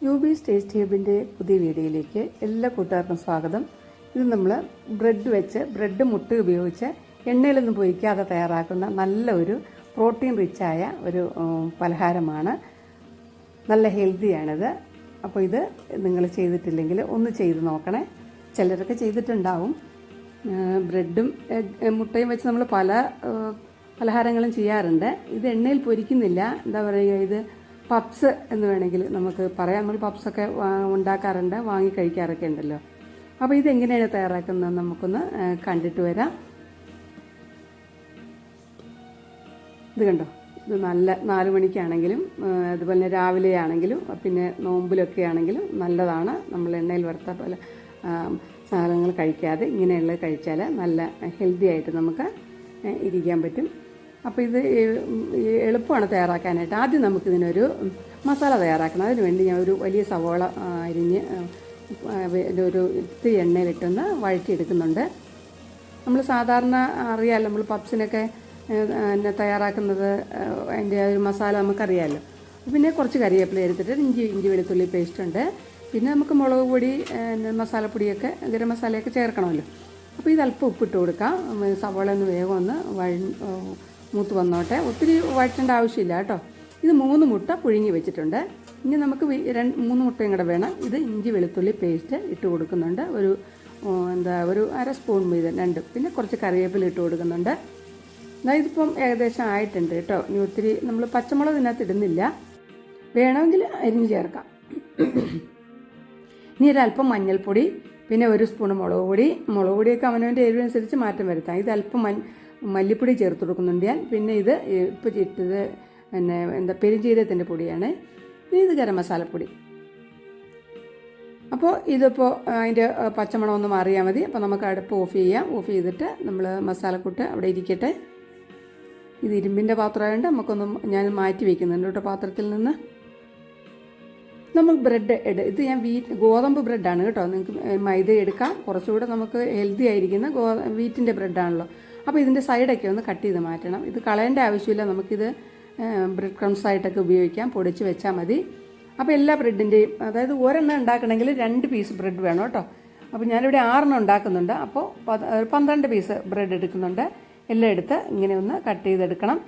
യൂബീസ് taste ഹബിൻ്റെ പുതിയ വീഡിയോയിലേക്ക് എല്ലാ കൂട്ടുകാർക്കും സ്വാഗതം. ഇത് നമ്മൾ ബ്രെഡ് മുട്ട ഉപയോഗിച്ച് എണ്ണയിലൊന്നും പൊരിക്കാതെ തയ്യാറാക്കുന്ന നല്ല ഒരു പ്രോട്ടീൻ റിച്ചായ ഒരു പലഹാരമാണ്. നല്ല ഹെൽത്തിയാണിത്. അപ്പോൾ ഇത് നിങ്ങൾ ചെയ്തിട്ടില്ലെങ്കിൽ ഒന്ന് ചെയ്ത് നോക്കണേ. ചിലരൊക്കെ ചെയ്തിട്ടുണ്ടാവും. ബ്രെഡും മുട്ടയും വെച്ച് നമ്മൾ പല പലഹാരങ്ങളും ചെയ്യാറുണ്ട്. ഇത് എണ്ണയിൽ പൊരിക്കുന്നില്ല. എന്താ പറയുക, ഇത് പപ്സ് എന്ന് വേണമെങ്കിൽ നമുക്ക് പറയാം. നമ്മൾ പപ്സൊക്കെ ഉണ്ടാക്കാറുണ്ട്, വാങ്ങി കഴിക്കാറൊക്കെ ഉണ്ടല്ലോ. അപ്പോൾ ഇതെങ്ങനെയാണ് തയ്യാറാക്കുന്നത് നമുക്കൊന്ന് കണ്ടിട്ട് വരാം. ഇത് കണ്ടോ, ഇത് നല്ല 4 മണിക്കാണെങ്കിലും അതുപോലെ തന്നെ രാവിലെ ആണെങ്കിലും പിന്നെ നോമ്പിലൊക്കെ ആണെങ്കിലും നല്ലതാണ്. നമ്മൾ എണ്ണയിൽ വറുത്ത പല സാധനങ്ങൾ കഴിക്കാതെ ഇങ്ങനെയുള്ളത് കഴിച്ചാൽ നല്ല ഹെൽത്തി ആയിട്ട് നമുക്ക് ഇരിക്കാൻ പറ്റും. അപ്പോൾ ഇത് എളുപ്പമാണ് തയ്യാറാക്കാനായിട്ട്. ആദ്യം നമുക്കിതിനൊരു മസാല തയ്യാറാക്കണം. അതിന് വേണ്ടി ഞാൻ ഒരു വലിയ സവോള അരിഞ്ഞ് ഒരു ഇത്തിരി എണ്ണയിലിട്ടൊന്ന് വഴറ്റിയെടുക്കുന്നുണ്ട്. നമ്മൾ സാധാരണ അറിയാമല്ലോ, നമ്മൾ പപ്സിനൊക്കെ തയ്യാറാക്കുന്നത് അതിൻ്റെ ഒരു മസാല നമുക്കറിയാമല്ലോ. പിന്നെ കുറച്ച് കറിവേപ്പില എടുത്തിട്ട് ഇഞ്ചി വെളുത്തുള്ളി പേസ്റ്റ് ഉണ്ട്. പിന്നെ നമുക്ക് മുളക് പൊടി, മസാലപ്പൊടിയൊക്കെ, ഗരം മസാലയൊക്കെ ചേർക്കണമല്ലോ. അപ്പോൾ ഇത് അല്പം ഉപ്പിട്ട് കൊടുക്കാം. സവോള ഒന്ന് വേഗം ഒന്ന് മൂത്ത് വന്നോട്ടെ. ഒത്തിരി വഴറ്റേണ്ട ആവശ്യമില്ല കേട്ടോ. ഇത് 3 മുട്ട പുഴുങ്ങി വെച്ചിട്ടുണ്ട്. ഇനി നമുക്ക് 3 മുട്ടയും കൂടെ വേണം. ഇത് ഇഞ്ചി വെളുത്തുള്ളി പേസ്റ്റ് ഇട്ട് കൊടുക്കുന്നുണ്ട്. ഒരു അര സ്പൂൺ വീതം 2. പിന്നെ കുറച്ച് കറിവേപ്പില ഇട്ട് കൊടുക്കുന്നുണ്ട്. ഇതിപ്പം ഏകദേശം ആയിട്ടുണ്ട് കേട്ടോ. ഇനി ഒത്തിരി നമ്മൾ പച്ചമുളക് ഇതിനകത്ത് ഇടുന്നില്ല. വേണമെങ്കിൽ അരിഞ്ഞ് ചേർക്കാം. ഇനി ഒരല്പം മഞ്ഞൾപ്പൊടി, പിന്നെ 1 സ്പൂൺ മുളക് പൊടിയൊക്കെ അവനവൻ്റെ എരിവനുസരിച്ച് മാറ്റം വരുത്താം. ഇത് അല്പം മല്ലിപ്പൊടി ചേർത്ത് കൊടുക്കുന്നുണ്ട് ഞാൻ. പിന്നെ ഇത് ഇപ്പോൾ ഇട്ടത് പെരുംജീരകത്തിൻ്റെ പൊടിയാണ്. ഇത് ഗരം മസാലപ്പൊടി. അപ്പോൾ ഇതിപ്പോൾ അതിൻ്റെ പച്ചമണം ഒന്ന് മാറിയാൽ മതി. അപ്പോൾ നമുക്ക് അടുപ്പ് ഓഫ് ചെയ്യാം. ഓഫ് ചെയ്തിട്ട് നമ്മൾ മസാലക്കൂട്ട് അവിടെ ഇരിക്കട്ടെ. ഇത് ഇരുമ്പിൻ്റെ പാത്രമായതുകൊണ്ട് ഞാൻ മാറ്റി വയ്ക്കുന്നുണ്ട് കേട്ടോ പാത്രത്തിൽ നിന്ന്. നമുക്ക് ബ്രെഡ് ഇത് ഞാൻ ഗോതമ്പ് ബ്രെഡാണ് കേട്ടോ. നിങ്ങൾക്ക് മൈദ എടുക്കാം. കുറച്ചുകൂടെ നമുക്ക് ഹെൽത്തി ആയിരിക്കുന്ന വീറ്റിൻ്റെ ബ്രെഡാണല്ലോ. അപ്പോൾ ഇതിൻ്റെ സൈഡൊക്കെ ഒന്ന് കട്ട് ചെയ്ത് മാറ്റണം. ഇത് കളയേണ്ട ആവശ്യമില്ല. നമുക്കിത് ബ്രെഡ് ക്രംസ് ആയിട്ടൊക്കെ ഉപയോഗിക്കാം. പൊടിച്ച് വെച്ചാൽ മതി. അപ്പോൾ എല്ലാ ബ്രെഡിൻ്റെയും, അതായത് ഒരെണ്ണം ഉണ്ടാക്കണമെങ്കിൽ 2 പീസ് ബ്രെഡ് വേണം കേട്ടോ. അപ്പോൾ ഞാനിവിടെ 6 ഉണ്ടാക്കുന്നുണ്ട്. അപ്പോൾ 12 പീസ് ബ്രെഡ് എടുക്കുന്നുണ്ട്. എല്ലാം എടുത്ത് ഇങ്ങനെ ഒന്ന് കട്ട് ചെയ്തെടുക്കണം.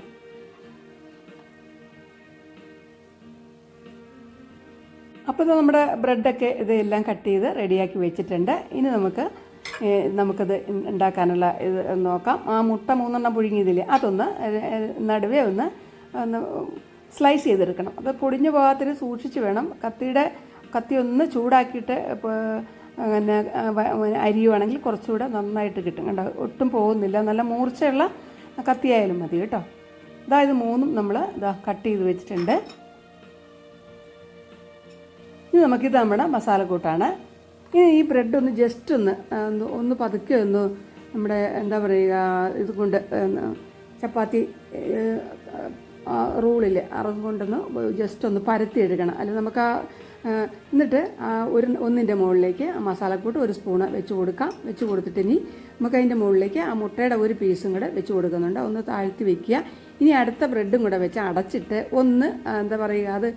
അപ്പോൾ നമ്മുടെ ബ്രെഡൊക്കെ ഇതെല്ലാം കട്ട് ചെയ്ത് റെഡിയാക്കി വെച്ചിട്ടുണ്ട്. ഇനി നമുക്കത് ഉണ്ടാക്കാനുള്ള ഇത് നോക്കാം. ആ മുട്ട 3 പുഴുങ്ങിയതില്ലേ, അതൊന്ന് നടുവേ ഒന്ന് സ്ലൈസ് ചെയ്തെടുക്കണം. അത് പൊടിഞ്ഞു പോകാത്തിന് സൂക്ഷിച്ച് വേണം. കത്തി ഒന്ന് ചൂടാക്കിയിട്ട് പിന്നെ അരിയുവാണെങ്കിൽ കുറച്ചുകൂടെ നന്നായിട്ട് കിട്ടും. കണ്ടോ, ഒട്ടും പോകുന്നില്ല. നല്ല മൂർച്ചയുള്ള കത്തിയായാലും മതി കേട്ടോ. അതായത് 3 നമ്മൾ കട്ട് ചെയ്ത് വെച്ചിട്ടുണ്ട്. ഇനി നമുക്കിത് നമ്മുടെ മസാലക്കൂട്ടാണ്. ഇനി ഈ ബ്രെഡ് ഒന്ന് ജസ്റ്റ് ഒന്ന് പതുക്കെ നമ്മുടെ എന്താ പറയുക, ഇതുകൊണ്ട് ചപ്പാത്തി റൂളിൽ കൊണ്ടൊന്ന് ജസ്റ്റ് ഒന്ന് പരത്തി എടുക്കണം. അല്ലെങ്കിൽ നമുക്ക് എന്നിട്ട് ഒന്നിൻ്റെ മുകളിലേക്ക് ആ മസാലക്കൂട്ട് 1 സ്പൂണ് വെച്ച് കൊടുക്കാം. വെച്ച് കൊടുത്തിട്ട് ഇനി നമുക്ക് അതിൻ്റെ മുകളിലേക്ക് ആ മുട്ടയുടെ 1 പീസും കൂടെ വെച്ച് കൊടുക്കുന്നുണ്ട്. ഒന്ന് താഴ്ത്തി വയ്ക്കുക. ഇനി അടുത്ത ബ്രെഡും കൂടെ വെച്ച് അടച്ചിട്ട് എന്താ പറയുക, അത്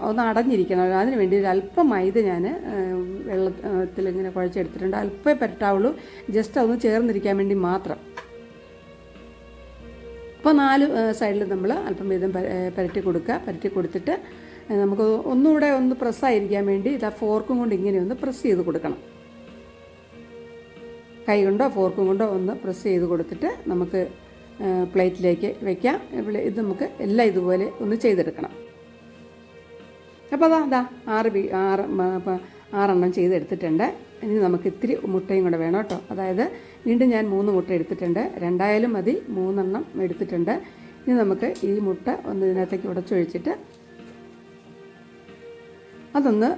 ഒന്ന് അടഞ്ഞിരിക്കണം. അതിന് വേണ്ടി ഒരല്പം മൈദ ഞാൻ വെള്ളത്തിൽ ഇങ്ങനെ കുഴച്ചെടുത്തിട്ടുണ്ട്. അല്പമേ പരട്ടാവുള്ളൂ, ജസ്റ്റ് ഒന്ന് ചേർന്നിരിക്കാൻ വേണ്ടി മാത്രം. അപ്പോൾ 4 സൈഡിൽ നമ്മൾ അല്പം വീതം പരട്ടി കൊടുത്തിട്ട് നമുക്ക് ഒന്നുകൂടെ ഒന്ന് പ്രസ്സായിരിക്കാൻ വേണ്ടി ഫോർക്കും കൊണ്ട് ഇങ്ങനെ ഒന്ന് പ്രസ് ചെയ്ത് കൊടുക്കണം. കൈ കൊണ്ടോ ഫോർക്കും കൊണ്ടോ ഒന്ന് പ്രസ് ചെയ്ത് കൊടുത്തിട്ട് നമുക്ക് പ്ലേറ്റിലേക്ക് വയ്ക്കാം. ഇത് നമുക്ക് എല്ലാം ഇതുപോലെ ഒന്ന് ചെയ്തെടുക്കണം. അപ്പോൾ 6 ചെയ്തെടുത്തിട്ടുണ്ട്. ഇനി നമുക്ക് ഇത്തിരി മുട്ടയും കൂടെ വേണം കേട്ടോ. അതായത് വീണ്ടും ഞാൻ 3 മുട്ട എടുത്തിട്ടുണ്ട്. 2 ആയാലും മതി, 3 എടുത്തിട്ടുണ്ട്. ഇനി നമുക്ക് ഈ മുട്ട ഇതിനകത്തേക്ക് ഉടച്ചൊഴിച്ചിട്ട് അതൊന്ന്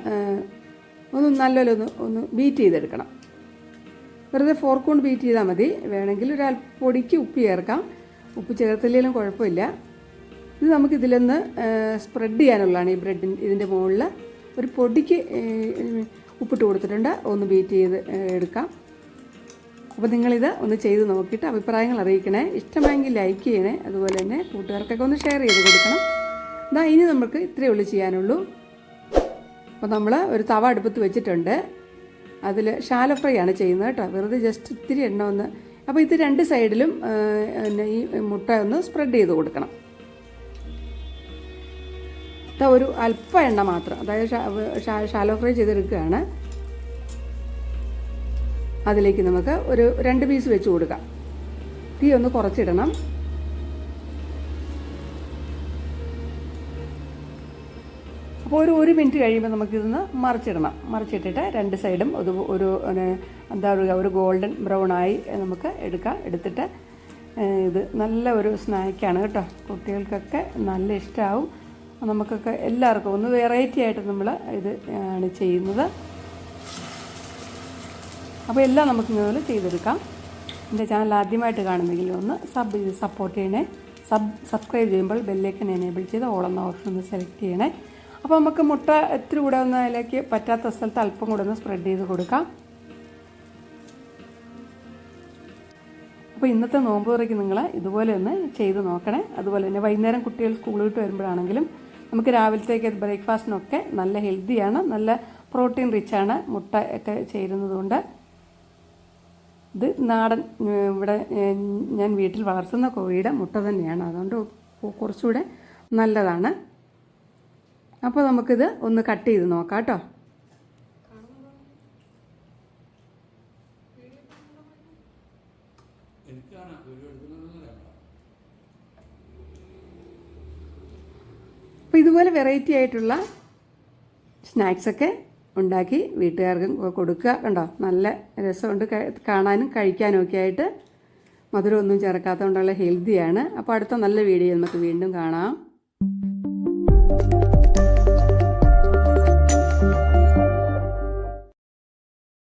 നല്ലപോലെ ഒന്ന് ബീറ്റ് ചെയ്തെടുക്കണം. വെറുതെ ഫോർക്ക് കൊണ്ട് ബീറ്റ് ചെയ്താൽ മതി. വേണമെങ്കിൽ പൊടിക്ക് ഉപ്പ് ചേർക്കാം. ഉപ്പ് ചേർത്തില്ലെങ്കിലും കുഴപ്പമില്ല. ഇത് നമുക്കിതിലൊന്ന് സ്പ്രെഡ് ചെയ്യാനുള്ളതാണ്. ഈ ഇതിൻ്റെ മുകളിൽ ഒരു പൊടിക്ക് ഉപ്പിട്ട് കൊടുത്തിട്ടുണ്ട്. ഒന്ന് ബീറ്റ് ചെയ്ത് എടുക്കാം. അപ്പോൾ നിങ്ങളിത് ഒന്ന് ചെയ്ത് നോക്കിയിട്ട് അഭിപ്രായങ്ങൾ അറിയിക്കണേ. ഇഷ്ടമായെങ്കിൽ ലൈക്ക് ചെയ്യണേ. അതുപോലെ തന്നെ കൂട്ടുകാർക്കൊക്കെ ഒന്ന് ഷെയർ ചെയ്ത് കൊടുക്കണം. ഇനി നമുക്ക് ഇത്രയേ ഉള്ളൂ ചെയ്യാനുള്ളൂ. അപ്പോൾ നമ്മൾ ഒരു തവ അടുപ്പത്ത് വെച്ചിട്ടുണ്ട്. അതിൽ ഷാലോ ഫ്രൈ ആണ് ചെയ്യുന്നത് കേട്ടോ. വെറുതെ ജസ്റ്റ് ഇത്തിരി എണ്ണ ഒന്ന്. അപ്പോൾ ഇത് രണ്ട് സൈഡിലും ഈ മുട്ട ഒന്ന് സ്പ്രെഡ് ചെയ്ത് കൊടുക്കണം. ഒരു അല്പം എണ്ണ മാത്രം, അതായത് ഷാലോ ഫ്രൈ ചെയ്തെടുക്കുകയാണ്. അതിലേക്ക് നമുക്ക് ഒരു 2 പീസ് വെച്ച് കൊടുക്കാം. തീ ഒന്ന് കുറച്ചിടണം. അപ്പോൾ ഒരു മിനിറ്റ് കഴിയുമ്പോൾ നമുക്കിതൊന്ന് മറിച്ചിട്ടിട്ട് 2 സൈഡും ഒരു എന്താ പറയുക, ഒരു ഗോൾഡൻ ബ്രൗൺ ആയി നമുക്ക് എടുത്തിട്ട് ഇത് നല്ല ഒരു സ്നാക്കാണ് കേട്ടോ. കുട്ടികൾക്കൊക്കെ നല്ല ഇഷ്ടമാവും. നമുക്കൊക്കെ എല്ലാവർക്കും ഒന്ന് വെറൈറ്റി ആയിട്ട് നമ്മൾ ഇത് ആണ് ചെയ്യുന്നത്. അപ്പോൾ എല്ലാം നമുക്ക് ഇതുപോലെ ചെയ്തെടുക്കാം. എൻ്റെ ചാനൽ ആദ്യമായിട്ട് കാണുന്നെങ്കിൽ ഒന്ന് സപ്പോർട്ട് ചെയ്യണേ. സബ്സ്ക്രൈബ് ചെയ്യുമ്പോൾ ബെല്ലൈക്കൺ എനേബിൾ ചെയ്ത് ഓൾ എന്ന ഓപ്ഷൻ ഒന്ന് സെലക്ട് ചെയ്യണേ. അപ്പോൾ നമുക്ക് മുട്ട ഇത്തിരി കൂടെ ഒന്ന് അതിലേക്ക് പറ്റാത്ത സ്ഥലത്ത് അല്പം കൂടെ ഒന്ന് സ്പ്രെഡ് ചെയ്ത് കൊടുക്കാം. അപ്പോൾ ഇന്നത്തെ നോമ്പ് തുറയ്ക്ക് നിങ്ങൾ ഇതുപോലെ ഒന്ന് ചെയ്ത് നോക്കണേ. അതുപോലെ തന്നെ വൈകുന്നേരം കുട്ടികൾ സ്കൂൾ വിട്ട് വരുമ്പോഴാണെങ്കിലും നമുക്ക് രാവിലത്തേക്ക് ബ്രേക്ക്ഫാസ്റ്റിനൊക്കെ നല്ല ഹെൽത്തിയാണ്, നല്ല പ്രോട്ടീൻ റിച്ചാണ് മുട്ട ഒക്കെ ചേരുന്നതുകൊണ്ട്. ഇത് നാടൻ, ഇവിടെ ഞാൻ വീട്ടിൽ വളർത്തുന്ന കോഴിയുടെ മുട്ട തന്നെയാണ്, അതുകൊണ്ട് കുറച്ചുകൂടെ നല്ലതാണ്. അപ്പോൾ നമുക്കിത് ഒന്ന് കട്ട് ചെയ്ത് നോക്കാം കേട്ടോ. അപ്പോൾ ഇതുപോലെ വെറൈറ്റി ആയിട്ടുള്ള സ്നാക്സൊക്കെ ഉണ്ടാക്കി വീട്ടുകാർക്കും കൊടുക്കുക. കണ്ടോ, നല്ല രസമുണ്ട് കാണാനും കഴിക്കാനും ഒക്കെ ആയിട്ട്. മധുരമൊന്നും ചേർക്കാത്തതുകൊണ്ടുള്ള ഹെൽത്തിയാണ്. അപ്പോൾ അടുത്ത നല്ല വീഡിയോ നമുക്ക് വീണ്ടും കാണാം.